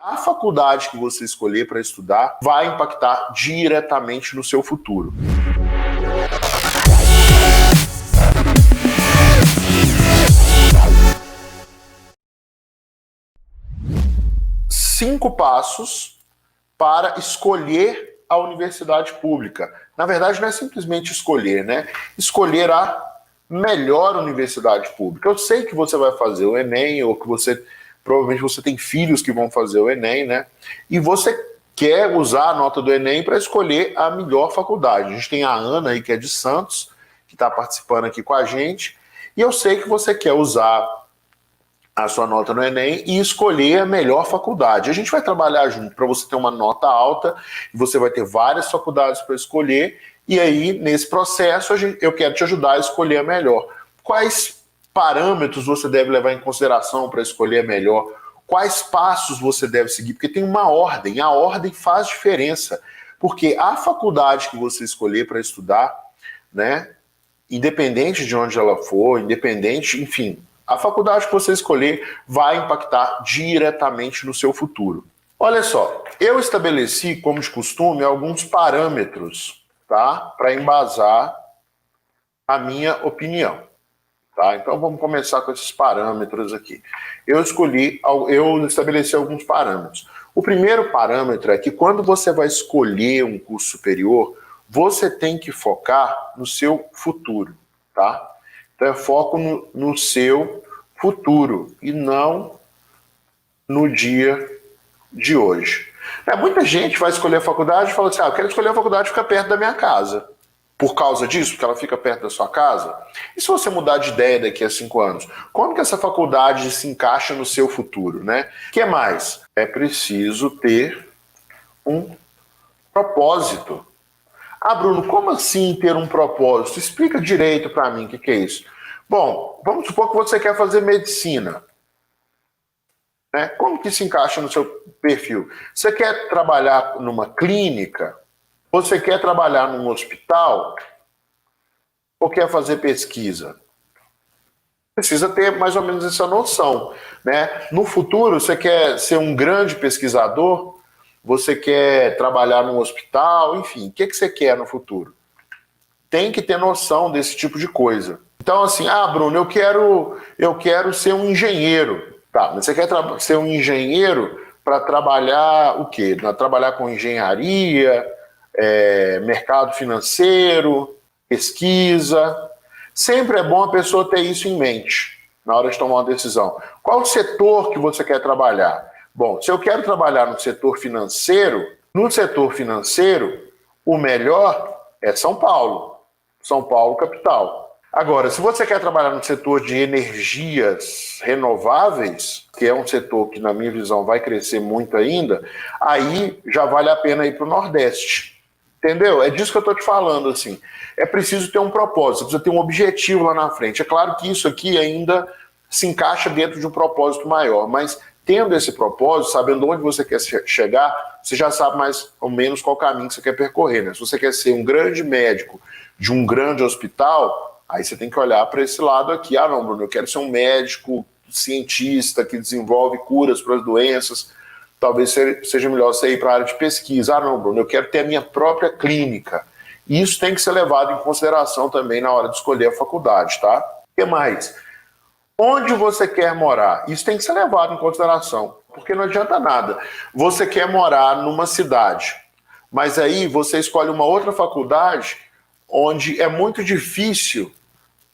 A faculdade que você escolher para estudar vai impactar diretamente no seu futuro. Cinco passos para escolher a universidade pública. Na verdade, não é simplesmente escolher, né? Escolher a melhor universidade pública. Eu sei que você vai fazer o Enem, ou que provavelmente você tem filhos que vão fazer o Enem, né? E você quer usar a nota do Enem para escolher a melhor faculdade. A gente tem a Ana aí, que é de Santos, que está participando aqui com a gente, e eu sei que você quer usar a sua nota no Enem e escolher a melhor faculdade. A gente vai trabalhar junto para você ter uma nota alta, e você vai ter várias faculdades para escolher, e aí, nesse processo, eu quero te ajudar a escolher a melhor. Quais parâmetros você deve levar em consideração para escolher a melhor? Quais passos você deve seguir? Porque tem uma ordem, a ordem faz diferença, porque a faculdade que você escolher para estudar, né, independente de onde ela for, independente, enfim, a faculdade que você escolher vai impactar diretamente no seu futuro. Olha só, eu estabeleci, como de costume, alguns parâmetros, tá, para embasar a minha opinião. Tá? Então vamos começar com esses parâmetros aqui. Eu estabeleci alguns parâmetros. O primeiro parâmetro é que quando você vai escolher um curso superior, você tem que focar no seu futuro, tá? Então é foco no seu futuro e não no dia de hoje. Muita gente vai escolher a faculdade e fala assim, eu quero escolher a faculdade que fica perto da minha casa. Por causa disso, porque ela fica perto da sua casa? E se você mudar de ideia daqui a 5 anos? Como que essa faculdade se encaixa no seu futuro, né? O que mais? É preciso ter um propósito. Ah, Bruno, como assim ter um propósito? Explica direito para mim o que é isso. Bom, vamos supor que você quer fazer medicina. Né? Como que se encaixa no seu perfil? Você quer trabalhar numa clínica? Você quer trabalhar num hospital? Ou quer fazer pesquisa? Precisa ter mais ou menos essa noção, né? No futuro, você quer ser um grande pesquisador? Você quer trabalhar num hospital? Enfim, o que você quer no futuro? Tem que ter noção desse tipo de coisa. Então, assim, Bruno, eu quero ser um engenheiro. Tá, mas você quer ser um engenheiro para trabalhar o quê? Trabalhar com engenharia, mercado financeiro, pesquisa. Sempre é bom a pessoa ter isso em mente na hora de tomar uma decisão. Qual o setor que você quer trabalhar? Bom, se eu quero trabalhar no setor financeiro, o melhor é São Paulo. São Paulo, capital. Agora, se você quer trabalhar no setor de energias renováveis, que é um setor que, na minha visão, vai crescer muito ainda, aí já vale a pena ir para o Nordeste. Entendeu? É disso que eu estou te falando, assim. É preciso ter um propósito, precisa ter um objetivo lá na frente. É claro que isso aqui ainda se encaixa dentro de um propósito maior, mas tendo esse propósito, sabendo onde você quer chegar, você já sabe mais ou menos qual caminho que você quer percorrer, né? Se você quer ser um grande médico de um grande hospital, aí você tem que olhar para esse lado aqui. Não, Bruno, eu quero ser um médico cientista que desenvolve curas para as doenças. Talvez seja melhor você ir para a área de pesquisa. Não, Bruno, eu quero ter a minha própria clínica. E isso tem que ser levado em consideração também na hora de escolher a faculdade, tá? O que mais? Onde você quer morar? Isso tem que ser levado em consideração, porque não adianta nada. Você quer morar numa cidade, mas aí você escolhe uma outra faculdade onde é muito difícil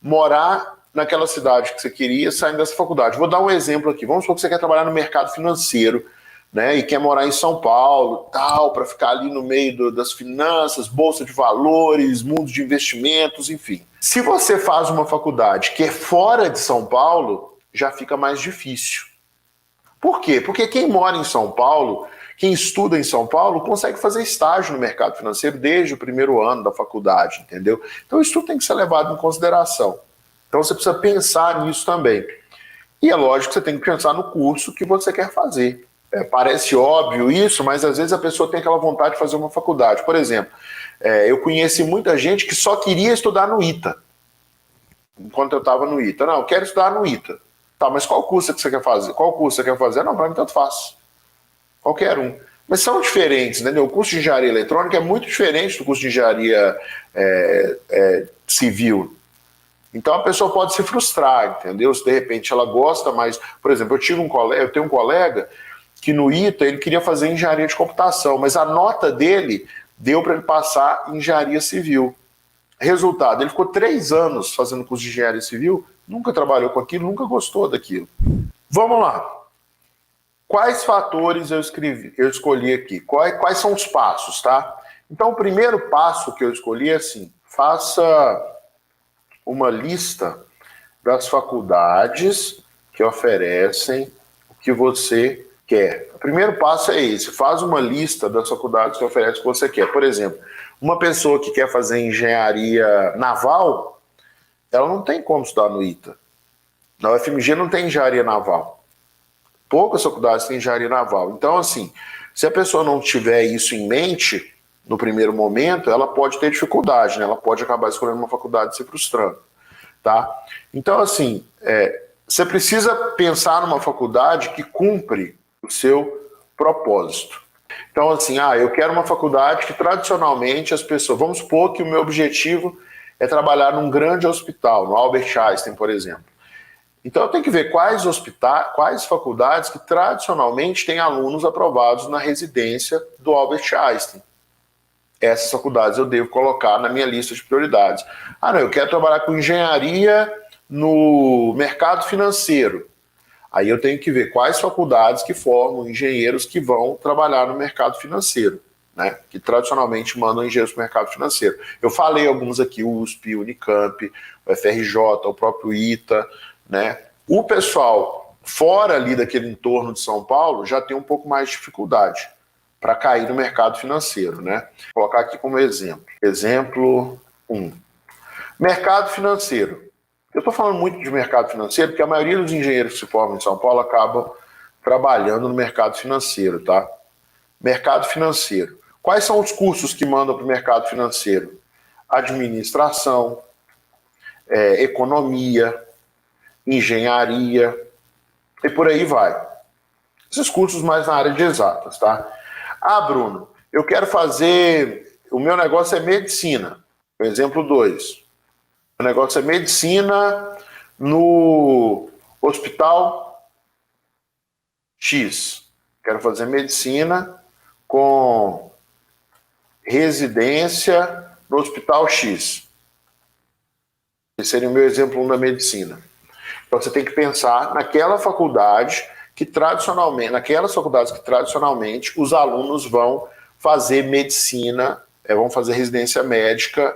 morar naquela cidade que você queria saindo dessa faculdade. Vou dar um exemplo aqui. Vamos supor que você quer trabalhar no mercado financeiro, né, e quer morar em São Paulo, tal, para ficar ali no meio das finanças, bolsa de valores, mundo de investimentos, enfim. Se você faz uma faculdade que é fora de São Paulo, já fica mais difícil. Por quê? Porque quem mora em São Paulo, quem estuda em São Paulo, consegue fazer estágio no mercado financeiro desde o primeiro ano da faculdade, entendeu? Então isso tudo tem que ser levado em consideração. Então você precisa pensar nisso também. E é lógico que você tem que pensar no curso que você quer fazer. Parece óbvio isso, mas às vezes a pessoa tem aquela vontade de fazer uma faculdade. Por exemplo, eu conheci muita gente que só queria estudar no ITA. Enquanto eu estava no ITA. Não, eu quero estudar no ITA. Tá, mas qual curso que você quer fazer? Qual curso você quer fazer? Não, para mim tanto faz. Qualquer um. Mas são diferentes, entendeu? O curso de engenharia eletrônica é muito diferente do curso de engenharia civil. Então a pessoa pode se frustrar, entendeu? Se de repente ela gosta mais. Por exemplo, eu tenho um colega que no ITA ele queria fazer engenharia de computação, mas a nota dele deu para ele passar em engenharia civil. Resultado, ele ficou 3 anos fazendo curso de engenharia civil, nunca trabalhou com aquilo, nunca gostou daquilo. Vamos lá. Quais fatores eu escolhi aqui? Quais são os passos, tá? Então, o primeiro passo que eu escolhi é assim: faça uma lista das faculdades que oferecem o que você quer. O primeiro passo é esse: faz uma lista das faculdades que oferecem o que você quer. Por exemplo, uma pessoa que quer fazer engenharia naval, ela não tem como estudar no ITA. Na UFMG não tem engenharia naval. Poucas faculdades têm engenharia naval. Então, assim, se a pessoa não tiver isso em mente, no primeiro momento, ela pode ter dificuldade, né? Ela pode acabar escolhendo uma faculdade e se frustrando, tá? Então, assim, você precisa pensar numa faculdade que cumpre o seu propósito. Então, assim, eu quero uma faculdade que tradicionalmente as pessoas... Vamos supor que o meu objetivo é trabalhar num grande hospital, no Albert Einstein, por exemplo. Então eu tenho que ver quais faculdades que tradicionalmente têm alunos aprovados na residência do Albert Einstein. Essas faculdades eu devo colocar na minha lista de prioridades. Não, eu quero trabalhar com engenharia no mercado financeiro. Aí eu tenho que ver quais faculdades que formam engenheiros que vão trabalhar no mercado financeiro, né? Que tradicionalmente mandam engenheiros para o mercado financeiro. Eu falei alguns aqui: USP, Unicamp, o FRJ, o próprio ITA, né? O pessoal fora ali daquele entorno de São Paulo já tem um pouco mais de dificuldade para cair no mercado financeiro, né? Vou colocar aqui como exemplo. Exemplo 1. Mercado financeiro. Eu estou falando muito de mercado financeiro porque a maioria dos engenheiros que se formam em São Paulo acabam trabalhando no mercado financeiro, tá? Mercado financeiro. Quais são os cursos que mandam para o mercado financeiro? Administração, economia, engenharia e por aí vai. Esses cursos mais na área de exatas, tá? Bruno, eu quero fazer... O meu negócio é medicina. Exemplo 2. O negócio é medicina no Hospital X. Quero fazer medicina com residência no Hospital X. Esse seria o meu exemplo 1 da medicina. Então você tem que pensar naquelas faculdades que tradicionalmente os alunos vão fazer medicina, vão fazer residência médica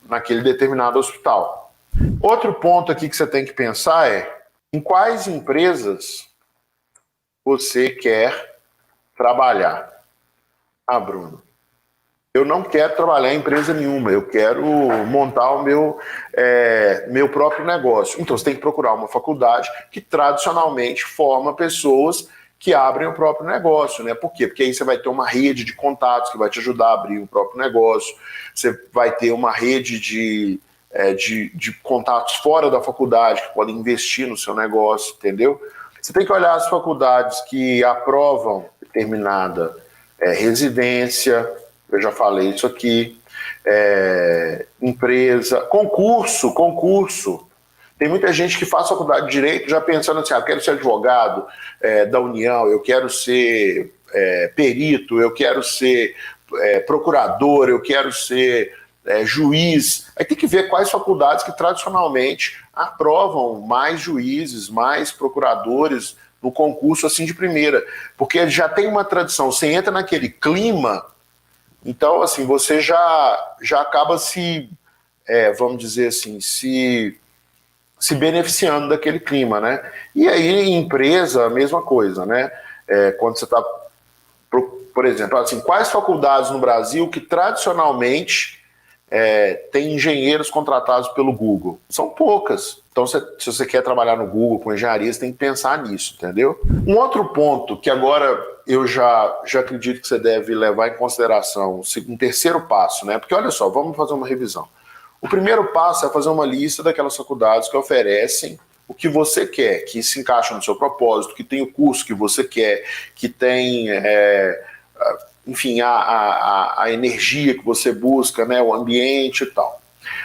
naquele determinado hospital. Outro ponto aqui que você tem que pensar é em quais empresas você quer trabalhar. Bruno, eu não quero trabalhar em empresa nenhuma, eu quero montar o meu próprio negócio. Então você tem que procurar uma faculdade que tradicionalmente forma pessoas que abrem o próprio negócio, né? Por quê? Porque aí você vai ter uma rede de contatos que vai te ajudar a abrir o próprio negócio, você vai ter uma rede de contatos fora da faculdade que podem investir no seu negócio, entendeu? Você tem que olhar as faculdades que aprovam determinada residência. Eu já falei isso aqui. Empresa, concurso. Tem muita gente que faz faculdade de Direito já pensando assim: eu quero ser advogado da União, eu quero ser perito, eu quero ser procurador, eu quero ser juiz. Aí tem que ver quais faculdades que tradicionalmente aprovam mais juízes, mais procuradores no concurso assim de primeira. Porque já tem uma tradição, você entra naquele clima. Então, assim, você já acaba vamos dizer assim, se beneficiando daquele clima, né? E aí, empresa, a mesma coisa, né? Quando você está, por exemplo, assim, quais faculdades no Brasil que tradicionalmente tem engenheiros contratados pelo Google? São poucas. Então, se você quer trabalhar no Google com engenharia, você tem que pensar nisso, entendeu? Um outro ponto que agora eu já acredito que você deve levar em consideração, um terceiro passo, né? Porque olha só, vamos fazer uma revisão. O primeiro passo é fazer uma lista daquelas faculdades que oferecem o que você quer, que se encaixa no seu propósito, que tem o curso que você quer, que tem, enfim, a energia que você busca, né, o ambiente e tal.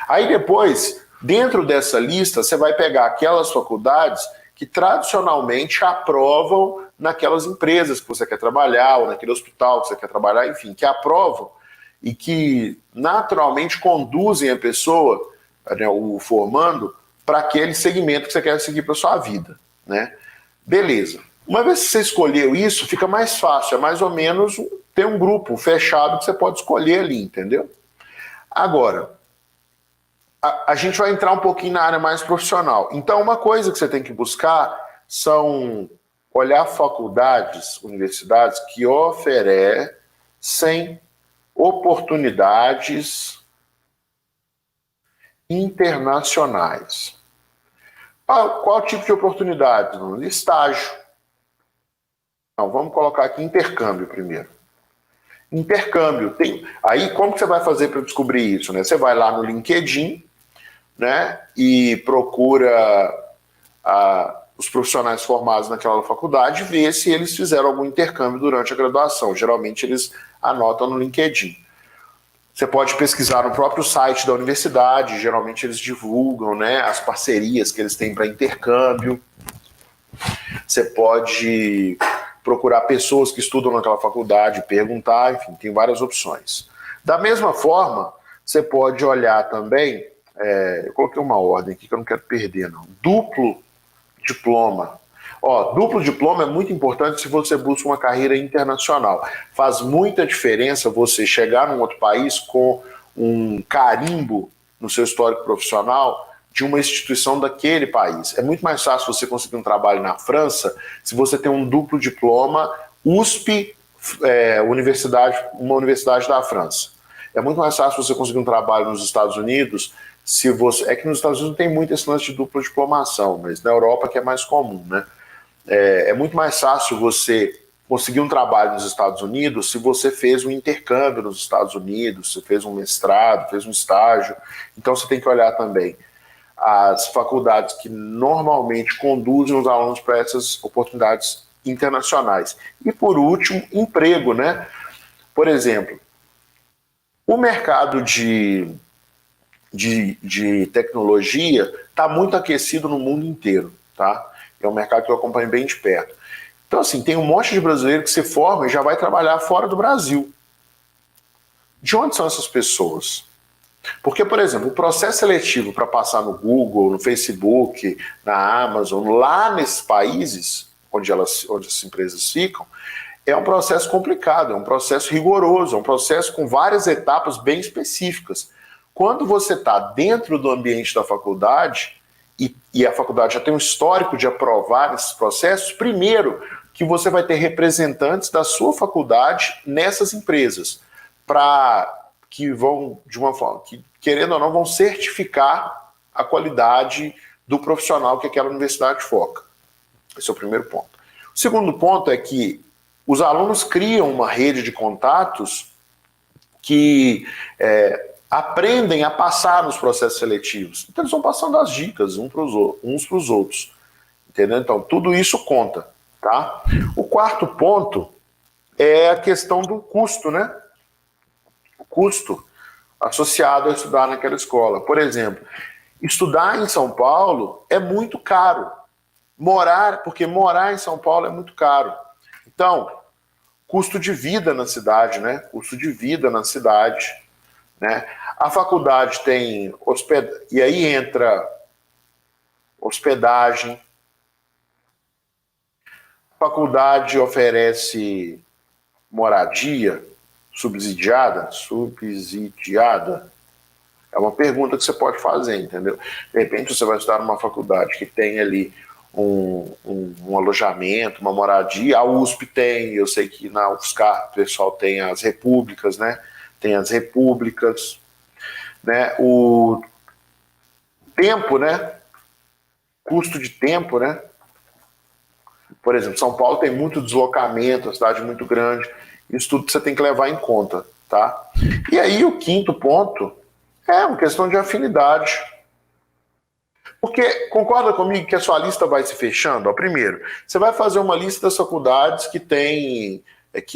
Aí depois, dentro dessa lista, você vai pegar aquelas faculdades que tradicionalmente aprovam naquelas empresas que você quer trabalhar, ou naquele hospital que você quer trabalhar, enfim, que aprovam e que naturalmente conduzem a pessoa, né, o formando, para aquele segmento que você quer seguir para sua vida, né? Beleza. Uma vez que você escolheu isso, fica mais fácil, é mais ou menos ter um grupo fechado que você pode escolher ali, entendeu? Agora, a gente vai entrar um pouquinho na área mais profissional. Então, uma coisa que você tem que buscar são olhar faculdades, universidades que oferecem oportunidades internacionais. Qual tipo de oportunidade? Estágio. Então, vamos colocar aqui intercâmbio primeiro. Intercâmbio. Aí, como que você vai fazer para descobrir isso? Né? Você vai lá no LinkedIn, né, e procura os profissionais formados naquela faculdade e vê se eles fizeram algum intercâmbio durante a graduação. Geralmente, eles anotam no LinkedIn. Você pode pesquisar no próprio site da universidade, geralmente eles divulgam, né, as parcerias que eles têm para intercâmbio. Você pode procurar pessoas que estudam naquela faculdade, perguntar, enfim, tem várias opções. Da mesma forma, você pode olhar também, eu coloquei uma ordem aqui que eu não quero perder, não. Duplo diploma. Duplo diploma é muito importante se você busca uma carreira internacional. Faz muita diferença você chegar num outro país com um carimbo no seu histórico profissional de uma instituição daquele país. É muito mais fácil você conseguir um trabalho na França se você tem um duplo diploma USP, uma universidade da França. É muito mais fácil você conseguir um trabalho nos Estados Unidos se você... É que nos Estados Unidos não tem muito esse lance de dupla diplomação, mas na Europa que é mais comum, né? É muito mais fácil você conseguir um trabalho nos Estados Unidos se você fez um intercâmbio nos Estados Unidos, se fez um mestrado, fez um estágio. Então você tem que olhar também as faculdades que normalmente conduzem os alunos para essas oportunidades internacionais. E por último, emprego, né? Por exemplo, o mercado de tecnologia está muito aquecido no mundo inteiro, tá? É um mercado que eu acompanho bem de perto. Então, assim, tem um monte de brasileiro que se forma e já vai trabalhar fora do Brasil. De onde são essas pessoas? Porque, por exemplo, o processo seletivo para passar no Google, no Facebook, na Amazon, lá nesses países onde essas empresas ficam, é um processo complicado, é um processo rigoroso, é um processo com várias etapas bem específicas. Quando você está dentro do ambiente da faculdade, e a faculdade já tem um histórico de aprovar esses processos, primeiro que você vai ter representantes da sua faculdade nessas empresas, que vão, de uma forma, que querendo ou não, vão certificar a qualidade do profissional que aquela universidade foca. Esse é o primeiro ponto. O segundo ponto é que os alunos criam uma rede de contatos que aprendem a passar nos processos seletivos. Então eles vão passando as dicas uns para os outros. Entendeu? Então tudo isso conta. Tá? O quarto ponto é a questão do custo, né? O custo associado a estudar naquela escola. Por exemplo, estudar em São Paulo é muito caro. Porque morar em São Paulo é muito caro. Então, custo de vida na cidade, né? Custo de vida na cidade, né? A faculdade tem e aí entra hospedagem. A faculdade oferece moradia subsidiada? Subsidiada? É uma pergunta que você pode fazer, entendeu? De repente você vai estudar numa faculdade que tem ali um alojamento, uma moradia. A USP tem, eu sei que na UFSCar o pessoal tem as repúblicas, né? Tem as repúblicas, né? O tempo, né? Custo de tempo, né? Por exemplo, São Paulo tem muito deslocamento, a cidade é muito grande. Isso tudo você tem que levar em conta, tá? E aí o quinto ponto é uma questão de afinidade. Porque concorda comigo que a sua lista vai se fechando? Ó, primeiro, você vai fazer uma lista das faculdades que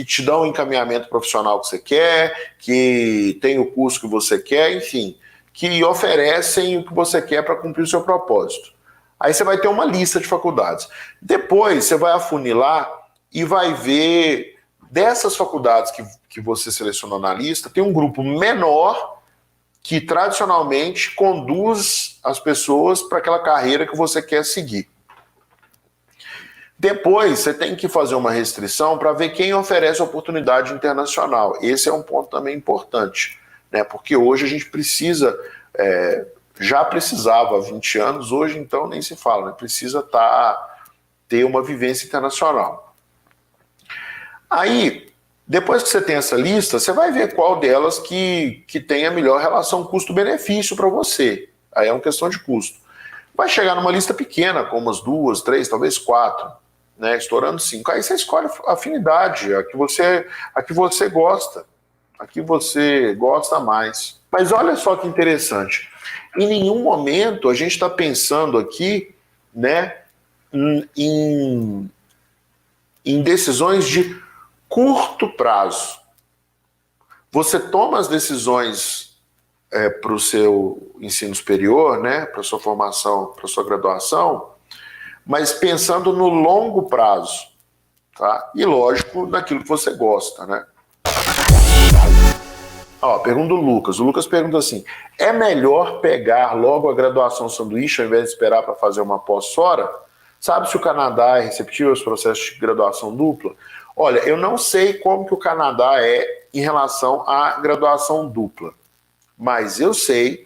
te dão o encaminhamento profissional que você quer, que tem o curso que você quer, enfim, que oferecem o que você quer para cumprir o seu propósito. Aí você vai ter uma lista de faculdades. Depois você vai afunilar e vai ver dessas faculdades que você selecionou na lista, tem um grupo menor que tradicionalmente conduz as pessoas para aquela carreira que você quer seguir. Depois, você tem que fazer uma restrição para ver quem oferece oportunidade internacional. Esse é um ponto também importante, né? Porque hoje a gente precisa, já precisava há 20 anos, hoje então nem se fala, né? Precisa ter uma vivência internacional. Aí, depois que você tem essa lista, você vai ver qual delas que tem a melhor relação custo-benefício para você. Aí é uma questão de custo. Vai chegar numa lista pequena, com umas 2, 3, talvez 4, né, estourando 5. Aí você escolhe a afinidade, a que você gosta, a que você gosta mais. Mas olha só que interessante. Em nenhum momento a gente está pensando aqui, né, em decisões de curto prazo. Você toma as decisões para o seu ensino superior, né, para a sua formação, para a sua graduação, mas pensando no longo prazo, tá? E lógico, naquilo que você gosta, né? Ó, pergunta do Lucas. O Lucas pergunta assim: é melhor pegar logo a graduação sanduíche ao invés de esperar para fazer uma pós-fora? Sabe se o Canadá é receptivo aos processos de graduação dupla? Olha, eu não sei como que o Canadá é em relação à graduação dupla, mas eu sei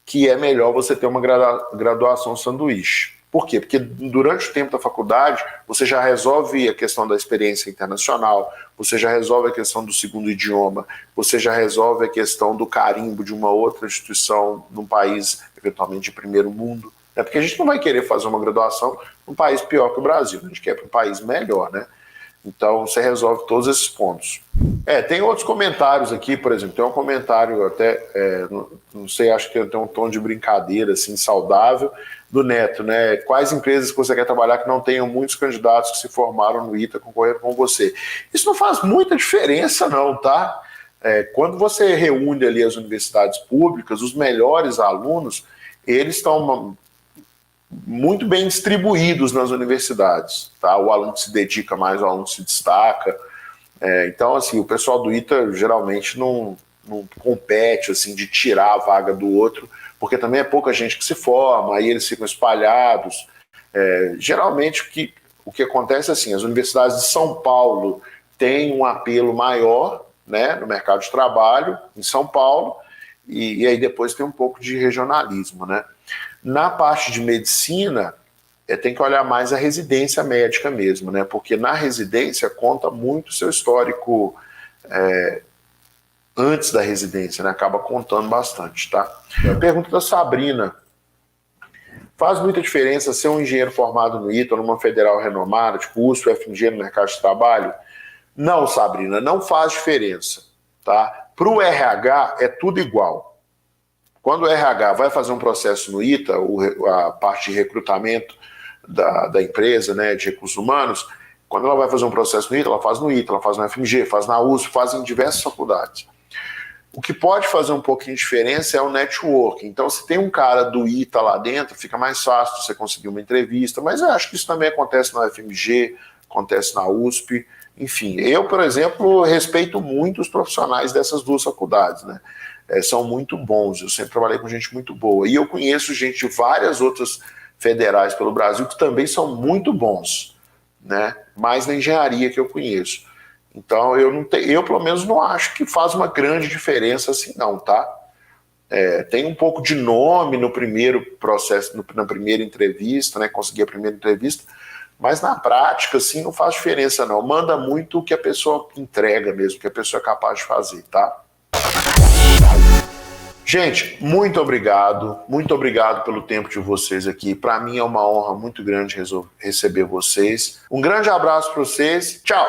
que é melhor você ter uma graduação sanduíche. Por quê? Porque durante o tempo da faculdade, você já resolve a questão da experiência internacional, você já resolve a questão do segundo idioma, você já resolve a questão do carimbo de uma outra instituição num país, eventualmente, de primeiro mundo. Né? Porque a gente não vai querer fazer uma graduação num país pior que o Brasil, a gente quer para um país melhor, né? Então, você resolve todos esses pontos. Tem outros comentários aqui, por exemplo, tem um comentário até, não sei, acho que tem um tom de brincadeira, assim, saudável, do Neto, né? Quais empresas que você quer trabalhar que não tenham muitos candidatos que se formaram no ITA concorrendo com você? Isso não faz muita diferença, não, tá? Quando você reúne ali as universidades públicas, os melhores alunos, eles estão muito bem distribuídos nas universidades, tá? O aluno que se dedica mais, o aluno que se destaca. Então, assim, o pessoal do ITA geralmente não compete, assim, de tirar a vaga do outro, porque também é pouca gente que se forma, aí eles ficam espalhados. Geralmente, o que acontece é assim, as universidades de São Paulo têm um apelo maior, né, no mercado de trabalho, em São Paulo, e aí depois tem um pouco de regionalismo, né? Na parte de medicina, tem que olhar mais a residência médica mesmo, né? Porque na residência conta muito o seu histórico antes da residência, né? Acaba contando bastante, tá? A pergunta da Sabrina: faz muita diferença ser um engenheiro formado no ITA, numa federal renomada, tipo USP, FMG no mercado de trabalho? Não, Sabrina, não faz diferença, tá? Para o RH é tudo igual. Quando o RH vai fazer um processo no ITA, a parte de recrutamento da empresa, né, de recursos humanos, quando ela vai fazer um processo no ITA, ela faz na FMG, faz na USP, faz em diversas faculdades. O que pode fazer um pouquinho de diferença é o network. Então, se tem um cara do ITA lá dentro, fica mais fácil você conseguir uma entrevista, mas eu acho que isso também acontece na FMG, acontece na USP, enfim. Eu, por exemplo, respeito muito os profissionais dessas duas faculdades, né? São muito bons, eu sempre trabalhei com gente muito boa. E eu conheço gente de várias outras federais pelo Brasil que também são muito bons, né? Mais na engenharia que eu conheço. Então, eu pelo menos não acho que faz uma grande diferença assim não, tá? Tem um pouco de nome no primeiro processo, na primeira entrevista, né? Conseguir a primeira entrevista, mas na prática, assim, não faz diferença não. Manda muito o que a pessoa entrega mesmo, o que a pessoa é capaz de fazer, tá? Gente, muito obrigado pelo tempo de vocês aqui. Para mim é uma honra muito grande receber vocês. Um grande abraço para vocês. Tchau!